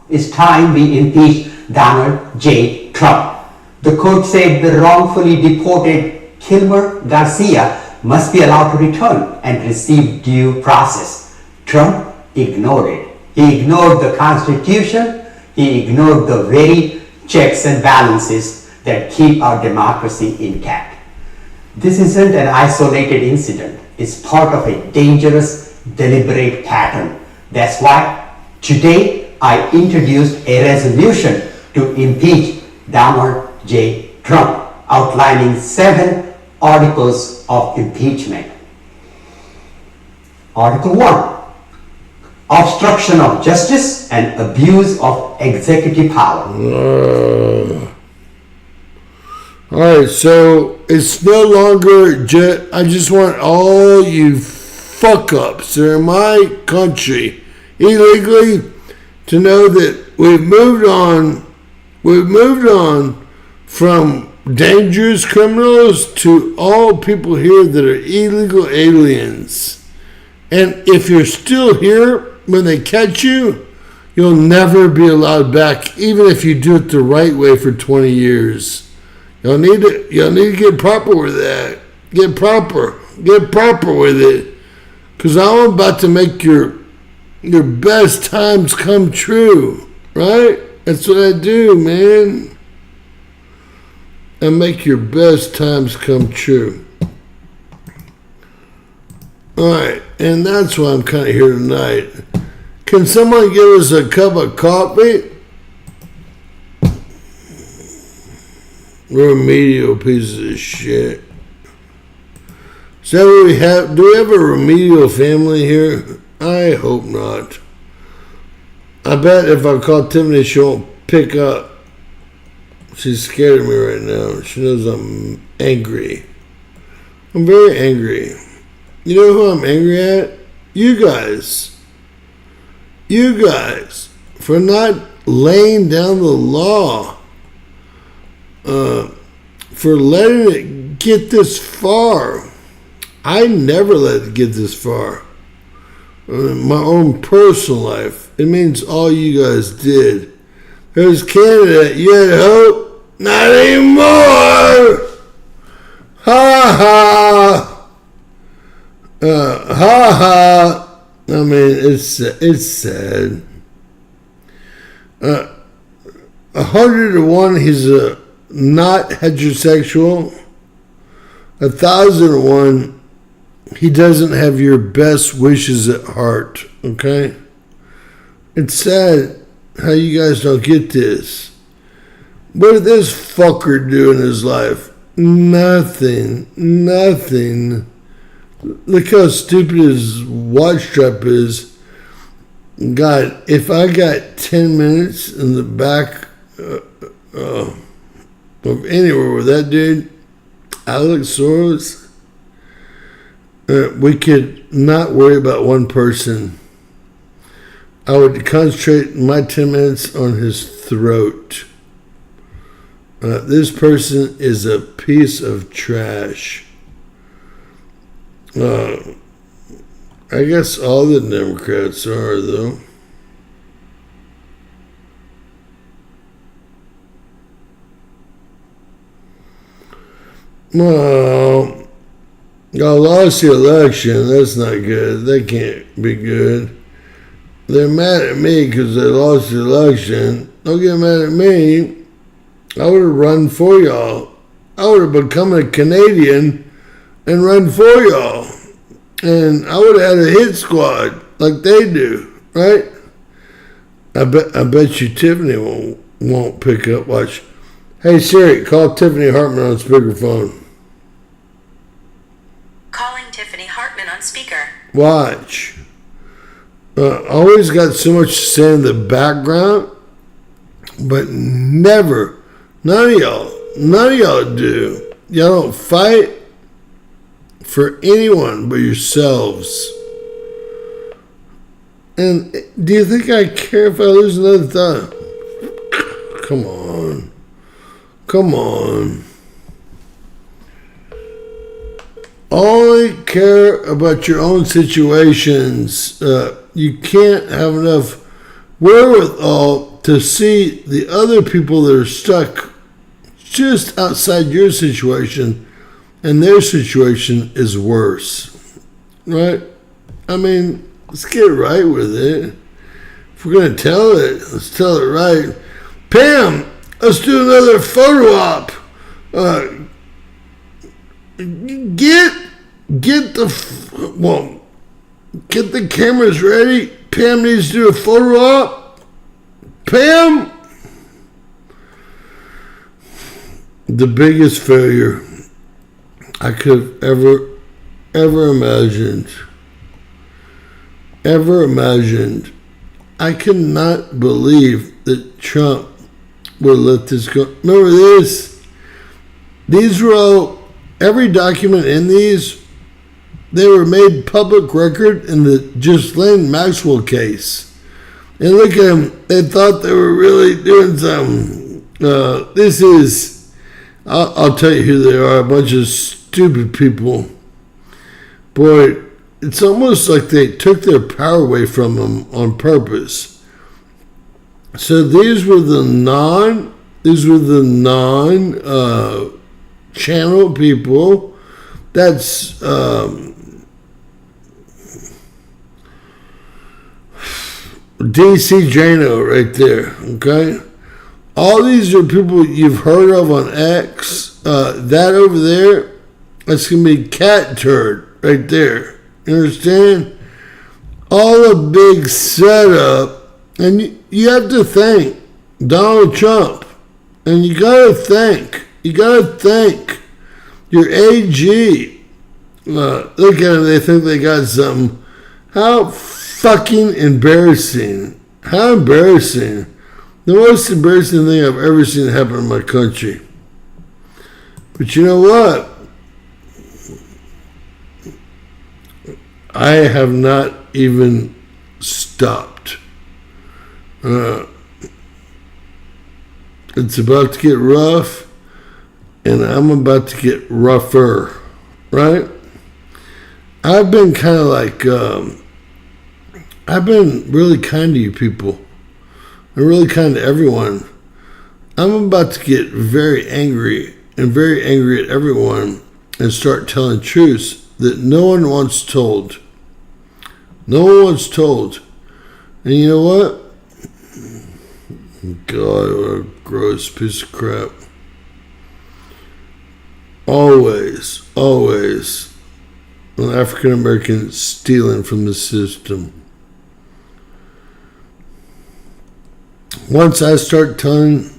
It's time we impeach Donald J. Trump. The court said the wrongfully deported Kilmer Garcia must be allowed to return and receive due process. Trump ignored it. He ignored the Constitution. He ignored the very checks and balances that keep our democracy intact. This isn't an isolated incident. It's part of a dangerous, deliberate pattern. That's why today I introduced a resolution to impeach Donald J. Trump, outlining 7 articles of impeachment. Article 1, obstruction of justice and abuse of executive power. Alright, so it's no longer I just want all you fuck-ups that are in my country illegally to know that we've moved on from dangerous criminals to all people here that are illegal aliens. And if you're still here when they catch you, you'll never be allowed back, even if you do it the right way for 20 years. You'll need to get proper with that. Get proper with it. Because I'm about to make your best times come true, right? That's what I do, man. And make your best times come true. Alright, and that's why I'm kind of here tonight. Can someone give us a cup of coffee? Remedial piece of shit. Is that what we have? Do we have a remedial family here? I hope not. I bet if I call Tiffany, she won't pick up. She's scared of me right now. She knows I'm angry. I'm very angry. You know who I'm angry at? You guys. You guys. For not laying down the law. For letting it get this far. I never let it get this far. My own personal life. It means all you guys did. There's Canada. You had hope? Not anymore! Ha ha! Ha ha! I mean, it's sad. 100-1, he's not heterosexual. 1,000-1, he doesn't have your best wishes at heart. Okay, it's sad how you guys don't get this. What did this fucker do in his life? Nothing. Look how stupid his watch strap is. God, if I got 10 minutes in the back of anywhere with that dude, Alex Soros, we could not worry about one person. I would concentrate my 10 minutes on his throat. This person is a piece of trash. I guess all the Democrats are, though. Well, I lost the election. That's not good. That can't be good. They're mad at me because they lost the election. Don't get mad at me. I would have run for y'all. I would have become a Canadian and run for y'all. And I would have had a hit squad like they do, right? I bet you Tiffany won't pick up. Watch. Hey Siri, call Tiffany Hartman on speakerphone. Calling Tiffany Hartman on speaker. Watch. Always got so much to say in the background, but never. None of y'all do. Y'all don't fight for anyone but yourselves. And do you think I care if I lose another time? Come on. Only care about your own situations. You can't have enough wherewithal to see the other people that are stuck just outside your situation, and their situation is worse. Right? I mean, let's get right with it. If we're going to tell it, let's tell it right. Pam, let's do another photo op. Get the cameras ready. Pam needs to do a photo op. Pam, the biggest failure I could have ever imagined. I could not believe that Trump would let this go. Remember this? These were all, every document in these, they were made public record in the Ghislaine Maxwell case. And look at them. They thought they were really doing something. This is, I'll tell you who they are, a bunch of stupid people. Boy, it's almost like they took their power away from them on purpose. So these were the non-channel people. That's DC Jano right there, okay? All these are people you've heard of on X. That over there, that's going to be cat turd right there. You understand? All a big setup. And you have to thank Donald Trump. And you got to thank your AG. Look at them, they think they got something. How fucking embarrassing. How embarrassing. The most embarrassing thing I've ever seen happen in my country. But you know what? I have not even stopped. It's about to get rough, and I'm about to get rougher, right? I've been kind of like, I've been really kind to you people. I'm really kind to everyone. I'm about to get very angry at everyone and start telling truths that no one wants told. No one wants told. And you know what? God, what a gross piece of crap. Always, an African American stealing from the system. Once I start telling,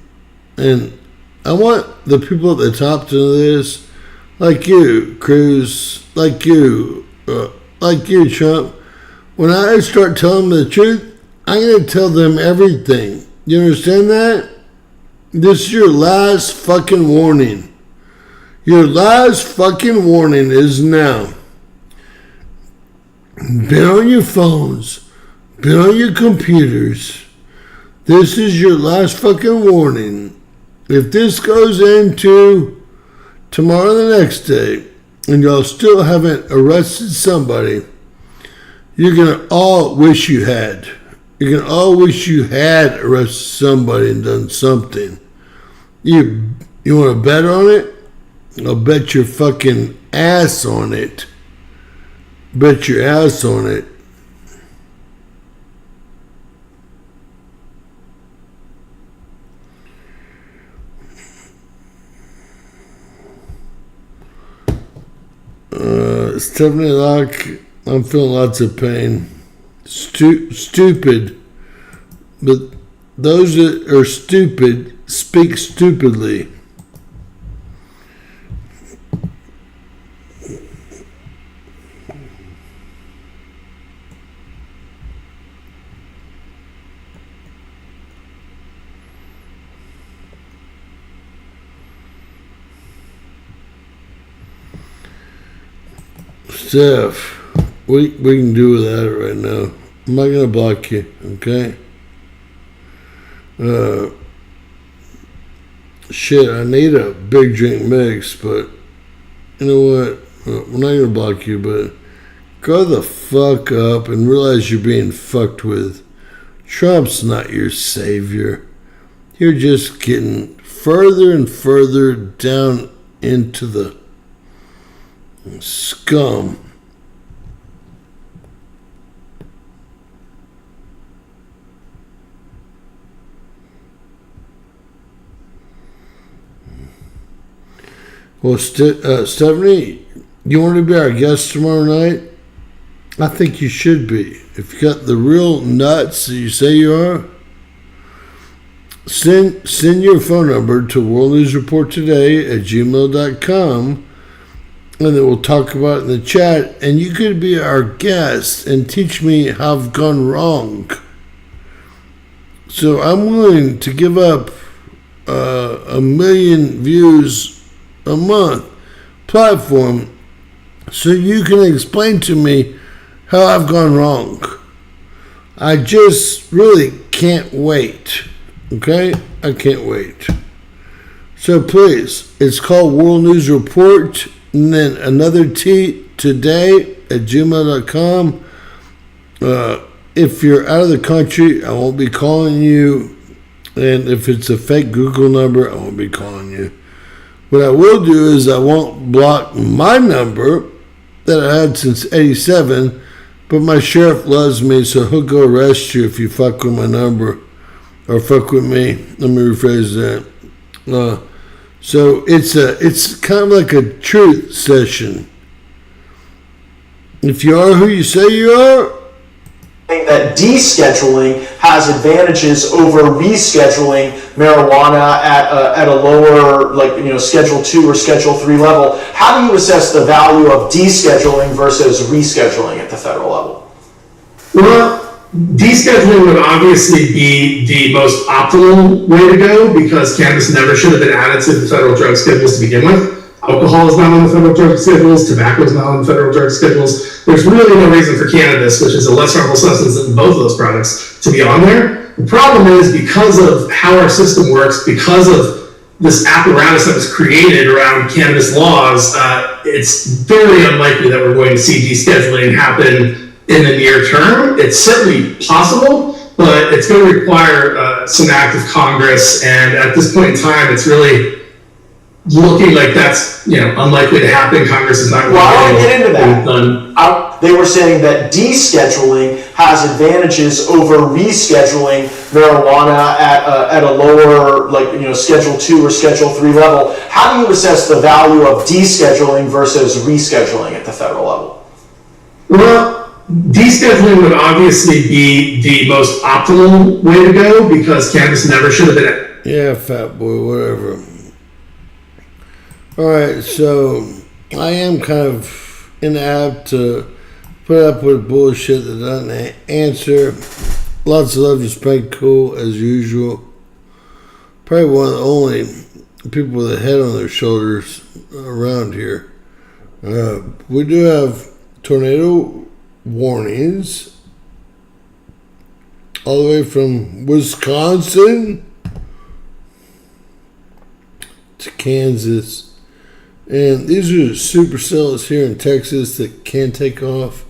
and I want the people at the top to know this, like you, Cruz, like you, Trump. When I start telling them the truth, I'm going to tell them everything. You understand that? This is your last fucking warning. Your last fucking warning is now. Been on your phones. Been on your computers. This is your last fucking warning. If this goes into tomorrow the next day, and y'all still haven't arrested somebody, you're going to all wish you had. You're going to all wish you had arrested somebody and done something. You want to bet on it? I'll bet your fucking ass on it. Bet your ass on it. Stephanie Locke, I'm feeling lots of pain. Stupid. But those that are stupid speak stupidly. Steph, we can do without it right now. I'm not going to block you, okay? Shit, I need a big drink mix, but you know what? We're not going to block you, but grow the fuck up and realize you're being fucked with. Trump's not your savior. You're just getting further and further down into the scum. Well, Stephanie, you want to be our guest tomorrow night? I think you should be. If you got the real nuts that you say you are, send your phone number to worldnewsreporttoday@gmail.com, and then we'll talk about it in the chat, and you could be our guest and teach me how I've gone wrong. So I'm willing to give up 1 million views a month platform so you can explain to me how I've gone wrong. I just really can't wait. Okay? I can't wait. So please, it's called World News Report, and then another T today @gmail.com. If you're out of the country, I won't be calling you. And if it's a fake Google number, I won't be calling you. What I will do is I won't block my number that I had since 87, but my sheriff loves me, so he'll go arrest you if you fuck with my number or fuck with me. Let me rephrase that. So it's kind of like a truth session. If you are who you say you are, that descheduling has advantages over rescheduling marijuana at a lower, Schedule 2 or Schedule 3 level. How do you assess the value of descheduling versus rescheduling at the federal level? Well, descheduling would obviously be the most optimal way to go because cannabis never should have been added to the federal drug schedules to begin with. Alcohol is not on the federal drug schedules, tobacco is not on the federal drug schedules. There's really no reason for cannabis, which is a less harmful substance than both of those products, to be on there. The problem is because of how our system works, because of this apparatus that was created around cannabis laws, it's very unlikely that we're going to see descheduling happen in the near term. It's certainly possible, but it's going to require some act of Congress, and at this point in time, it's really looking like that's unlikely to happen. Congress is not. Well, I want to get into that. They were saying that descheduling has advantages over rescheduling marijuana at a lower, Schedule 2 or Schedule 3 level. How do you assess the value of descheduling versus rescheduling at the federal level? Well, descheduling would obviously be the most optimal way to go because cannabis never should have been. Yeah, fat boy, whatever. All right, so I am kind of inapt to put up with bullshit that doesn't answer. Lots of love to Spank Cool, as usual. Probably one of the only people with a head on their shoulders around here. We do have tornado warnings all the way from Wisconsin to Kansas. And these are supercells here in Texas that can take off.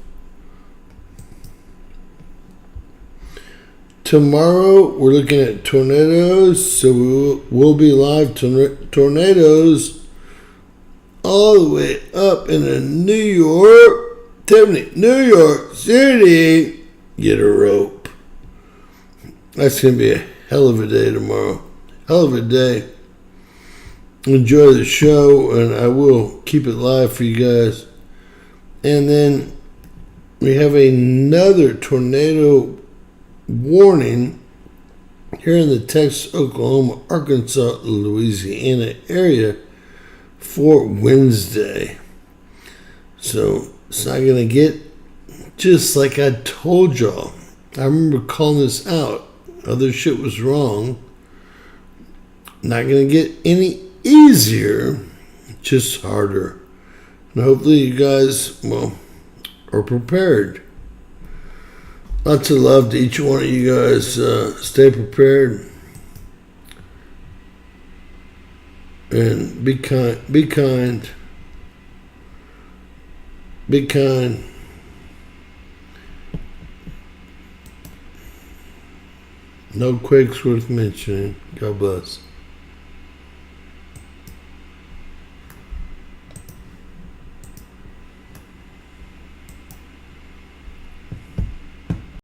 Tomorrow we're looking at tornadoes, so we'll be live tornadoes all the way up into New York, Tiffany, New York City. Get a rope. That's going to be a hell of a day tomorrow. Hell of a day. Enjoy the show, and I will keep it live for you guys. And then we have another tornado warning here in the Texas, Oklahoma, Arkansas, Louisiana area for Wednesday. So it's not going to get just like I told y'all. I remember calling this out. Other shit was wrong. Not going to get any easier, just harder. And hopefully you guys, are prepared. Lots of love to each one of you guys. Stay prepared. And be kind. Be kind. Be kind. No quakes worth mentioning. God bless.